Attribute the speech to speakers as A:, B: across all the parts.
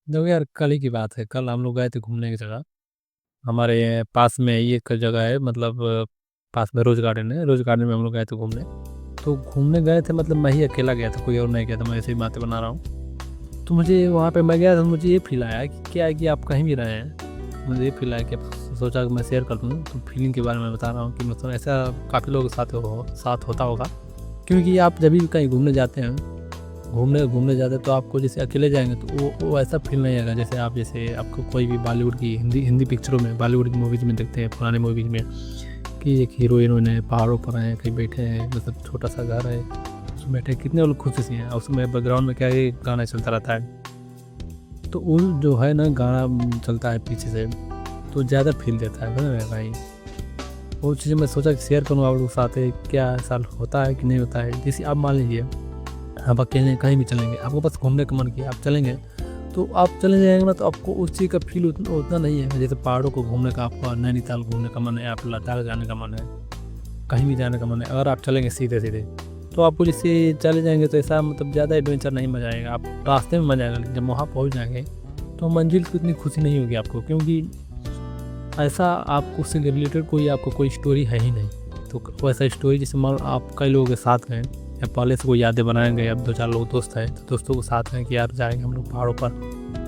A: देखो यार, कल ही की बात है। कल हम लोग गए थे घूमने की जगह। हमारे पास में ही एक जगह है, मतलब पास में रोज गार्डन है। रोज गार्डन में हम लोग गए थे घूमने। तो घूमने गए थे, मतलब मैं ही अकेला गया था, कोई और नहीं गया था। मैं ऐसे ही बातें बना रहा हूँ। तो मुझे वहाँ पे मैं गया था, मुझे ये फील आया कि क्या है कि आप कहीं भी रहे हैं। मुझे ये फील आया कि सोचा कि मैं शेयर कर दूँ। तो फीलिंग के बारे में बता रहा हूँ कि मतलब ऐसा काफ़ी लोगों के साथ होता होगा। क्योंकि आप जब भी कहीं घूमने जाते हैं, घूमने घूमने जाते हैं, तो आपको जैसे अकेले जाएंगे तो वो ऐसा फील नहीं आएगा जैसे आपको कोई भी बॉलीवुड की हिंदी हिंदी पिक्चरों में, बॉलीवुड की मूवीज़ में देखते हैं, पुराने मूवीज़ में, कि एक हीरो हीरोइन है, पहाड़ों पर हैं, कहीं बैठे हैं, मतलब छोटा सा घर है, उसमें बैठे कितने लोग खुशी से हैं, और उसमें बैकग्राउंड में क्या है, गाना चलता रहता है। तो वो जो है ना, गाना चलता है पीछे से, तो ज़्यादा फील देता है ना भाई। वो चीज़ें मैं सोचा कि शेयर करूँ आप लोगों के साथ। क्या ऐसा होता है कि नहीं होता है? जैसे आप मान लीजिए, आप अकेले कहीं भी चलेंगे, आपको बस घूमने का मन किया, आप चलेंगे, तो आप चले जाएंगे ना, तो आपको उस चीज़ का फील उतना नहीं है। जैसे पहाड़ों को घूमने का, आपको नैनीताल घूमने का मन है, आप लद्दाख जाने का मन है, कहीं भी जाने का मन है, अगर आप चलेंगे सीधे सीधे, तो आपको जैसे चले जाएंगे तो ऐसा मतलब ज़्यादा एडवेंचर नहीं मजा आएगा। आप रास्ते में मजा आएगा, लेकिन जब वहाँ पहुँच जाएंगे तो मंजिल की उतनी खुशी नहीं होगी आपको, क्योंकि ऐसा आपको उससे रिलेटेड कोई आपको कोई स्टोरी है ही नहीं। तो वैसा स्टोरी जैसे मान लो आप कई लोगों के साथ गए, या पहले से कोई यादें बनाएंगे, अब 2-4 लोग दोस्त हैं, तो दोस्तों के साथ हैं कि यार जाएंगे हम लोग पहाड़ों पर।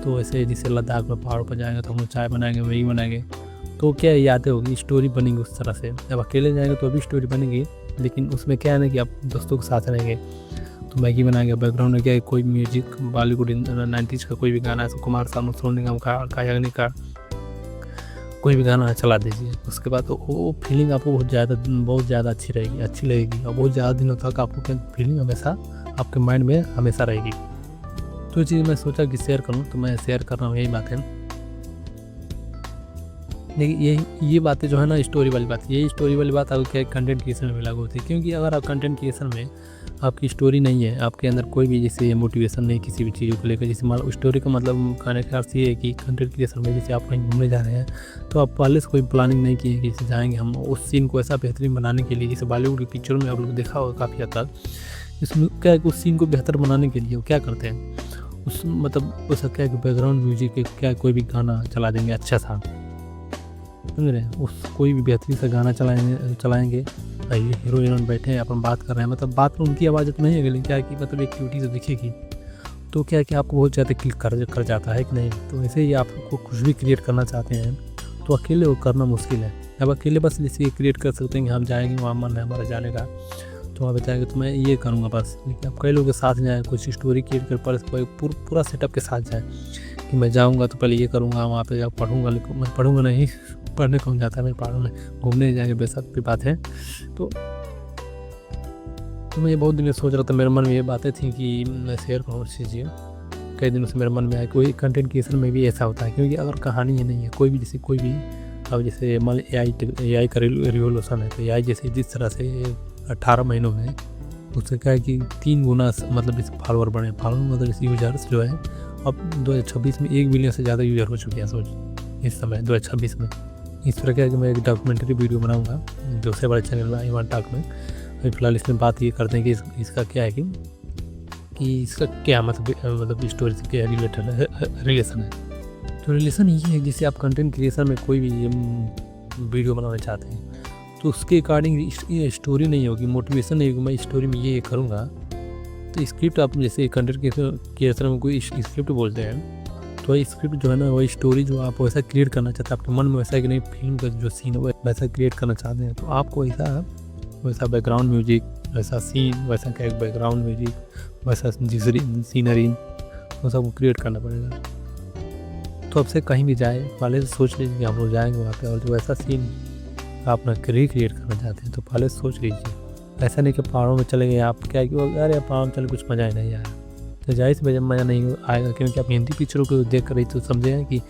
A: तो ऐसे जैसे लद्दाख में पहाड़ों पर जाएंगे तो हम लोग चाय बनाएंगे, मैगी बनाएंगे, तो क्या यादें होगी, स्टोरी बनेगी उस तरह से। जब अकेले जाएंगे तो अभी स्टोरी बनेगी, लेकिन उसमें क्या है ना कि आप दोस्तों के साथ रहेंगे तो मैगी बनाएंगे, बैकग्राउंड में क्या है, कोई म्यूजिक बॉलीवुड 90s का कोई भी गाना है, कुमार सानू, सोनू निगम का, कायाग्नि का कोई भी गाना चला दीजिए। उसके बाद तो वो फीलिंग आपको बहुत ज़्यादा अच्छी रहेगी, अच्छी लगेगी, और बहुत ज़्यादा दिनों तक आपको क्या फीलिंग हमेशा आपके माइंड में हमेशा रहेगी। तो ये चीज़ मैं सोचा कि शेयर करूँ, तो मैं शेयर कर रहा हूँ यही बात है। देखिए ये बातें जो है ना, स्टोरी वाली बात, यही स्टोरी वाली बात आपको क्या कंटेंट क्रिएशन में लागू होती है। क्योंकि अगर आप कंटेंट क्रिएशन में आपकी स्टोरी नहीं है, आपके अंदर कोई भी जैसे मोटिवेशन नहीं किसी भी चीज़ को लेकर, जैसे मान लो स्टोरी का मतलब कहने का अर्थ ये है कि कंटेंट क्रिएशन में जैसे आप कहीं घूमने जा रहे हैं, तो आप पहले से कोई प्लानिंग नहीं की है कि जैसे जाएंगे हम उस सीन को ऐसा बेहतरीन बनाने के लिए, जैसे बॉलीवुड की पिक्चरों में आप लोग देखा होगा काफ़ी हद तक। इसमें क्या है कि उस सीन को बेहतर बनाने के लिए वो क्या करते हैं, उस मतलब उसका क्या है कि बैकग्राउंड म्यूजिक क्या कोई भी गाना चला देंगे अच्छा सा, समझ रहे हैं, उस कोई भी बेहतरीन सा गाना चलाएंगे। हीरो हीरोइन बैठे हैं, अपन बात कर रहे हैं, मतलब बात में उनकी आवाज़ तो नहीं है, लेकिन क्या है कि मतलब एक क्यूटी से दिखेगी, तो क्या है कि आपको बहुत ज़्यादा क्लिक कर जाता है कि नहीं। तो ऐसे ही आपको कुछ भी क्रिएट करना चाहते हैं तो अकेले वो करना मुश्किल है। अब अकेले बस जैसे क्रिएट कर सकते हैं कि हम जाएंगे, वहाँ मन है हमारा जाने का, तो वहाँ बताएंगे तो मैं ये करूँगा बस। लेकिन आप कई लोगों के साथ जाएँ, कुछ स्टोरी क्रिएट कर पर पूरा सेटअप के साथ जाएँ कि मैं जाऊँगा तो पहले ये करूँगा, वहाँ पे जा पढ़ूँगा, लेकिन मैं पढ़ूँगा नहीं, पढ़ने कौन जाता है, मैं पहाड़ों में घूमने जाएंगे, बेशक की बात है। तो मैं ये बहुत दिन सोच रहा था, मेरे मन में ये बातें थी कि मैं शेयर करूँ इस चीज़। कई दिनों से मेरे मन में आया कोई कंटेंट क्रिएशन में भी ऐसा होता है, क्योंकि अगर कहानी है नहीं है कोई भी, जैसे कोई भी, अब जैसे मान AI का रिवोल्यूशन है, तो AI जैसे जिस तरह से 18 महीनों में उससे क्या है कि 3 गुना मतलब इस फॉलोअर बढ़े, फॉलोअर मतलब इस यूजर्स जो है अब 2026 में 1 बिलियन से ज़्यादा यूज़र हो चुके हैं सोच इस समय 2026 में। इस तरह क्या है कि मैं एक डॉक्यूमेंट्री वीडियो बनाऊंगा दूसरे बड़े चैनल में, ईवान टॉक में। अभी फिलहाल इसमें बात ये करते हैं कि इसका क्या है कि इसका क्या मतलब स्टोरी से क्या रिलेटेड रिलेशन है। तो रिलेशन ये है, जैसे आप कंटेंट क्रिएशन में कोई भी वीडियो बनाना चाहते हैं, तो उसके अकॉर्डिंग स्टोरी नहीं होगी, मोटिवेशन नहीं होगी, मैं स्टोरी में ये करूँगा। तो स्क्रिप्ट आप जैसे कंटेंट क्रिएशन में कोई स्क्रिप्ट बोलते हैं, तो वही स्क्रिप्ट जो है ना, वही स्टोरी जो आप वैसा क्रिएट करना चाहते हैं, आपके मन में वैसा कि नहीं, फिल्म का जो सीन है वैसा क्रिएट करना चाहते हैं, तो आपको वैसा बैकग्राउंड म्यूजिक, वैसा सीन, वैसा क्या बैकग्राउंड म्यूजिक, वैसा सीनरी, वो सब क्रिएट करना पड़ेगा। तो अब से कहीं भी जाए पहले से सोच लीजिए कि हम लोग जाएंगे वहाँ पे, और जो ऐसा सीन आप अपना रिक्रिएट करना चाहते हैं तो पहले से सोच लीजिए। ऐसा नहीं कि पहाड़ों में चले गए आप, क्या कि अरे पहाड़ों में चले कुछ मज़ा ही नहीं आया, तो जाहिर सी मज़ा नहीं आएगा। क्योंकि आप हिंदी पिक्चरों को देख कर ही तो समझे हैं कि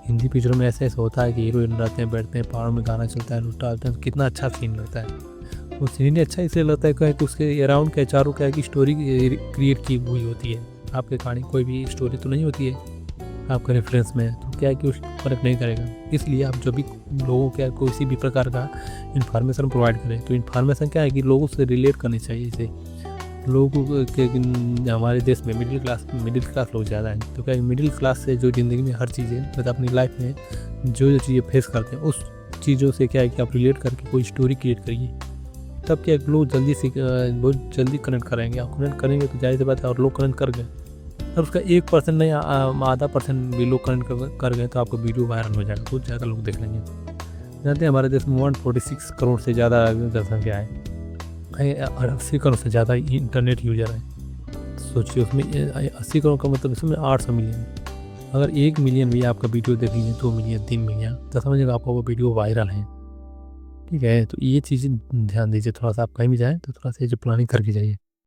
A: हिंदी पिक्चरों में ऐसा होता है कि हीरो हीरोइन रहते हैं, बैठते हैं पहाड़ों में, गाना चलता है, लुटा डालते हैं, तो कितना अच्छा सीन लगता है। वो सीन अच्छा इसलिए लगता है कि उसके अराउंड के चारों क्या है कि स्टोरी क्रिएट की हुई होती है। आपके कहानी कोई भी स्टोरी तो नहीं होती है आपके रेफरेंस में, तो क्या है कि उसको फ़र्क नहीं करेगा। इसलिए आप जो भी लोगों को किसी भी प्रकार का इन्फॉर्मेशन प्रोवाइड करें, तो इन्फॉर्मेशन क्या है कि लोगों से रिलेट करनी चाहिए। जैसे लोगों के हमारे देश में मिडिल क्लास लोग ज़्यादा हैं। तो क्या मिडिल क्लास से जो ज़िंदगी में हर चीज़ें मतलब अपनी लाइफ में जो चीज़ें फेस करते हैं उस चीज़ों से क्या है कि आप रिलेट करके कोई स्टोरी क्रिएट करिए, तब क्या लोग जल्दी से बहुत जल्दी कनेक्ट करेंगे। आप कनेक्ट करेंगे तो जाहिर सी बात है, और लोग कनेक्ट कर गए, अब उसका 1% नहीं आधा % भी लोग कनेक्ट कर गए तो आपका वीडियो वायरल हो जाएगा, बहुत ज़्यादा लोग देख लेंगे। जानते हैं हमारे देश में 146 करोड़ से ज़्यादा जनसंख्या है और 80 करोड़ से ज़्यादा इंटरनेट यूजर है। सोचिए उसमें 80 करोड़ का मतलब इसमें 800 मिलियन, अगर 1 मिलियन भी आपका वीडियो देख लीजिए, 2 मिलियन 3 मिलियन, तो समझिएगा आपका वो वीडियो वायरल है। ठीक है, तो ये चीज़ें ध्यान दीजिए, थोड़ा सा आप कहीं भी जाएँ तो थोड़ा सा ये जो प्लानिंग करके जाइए।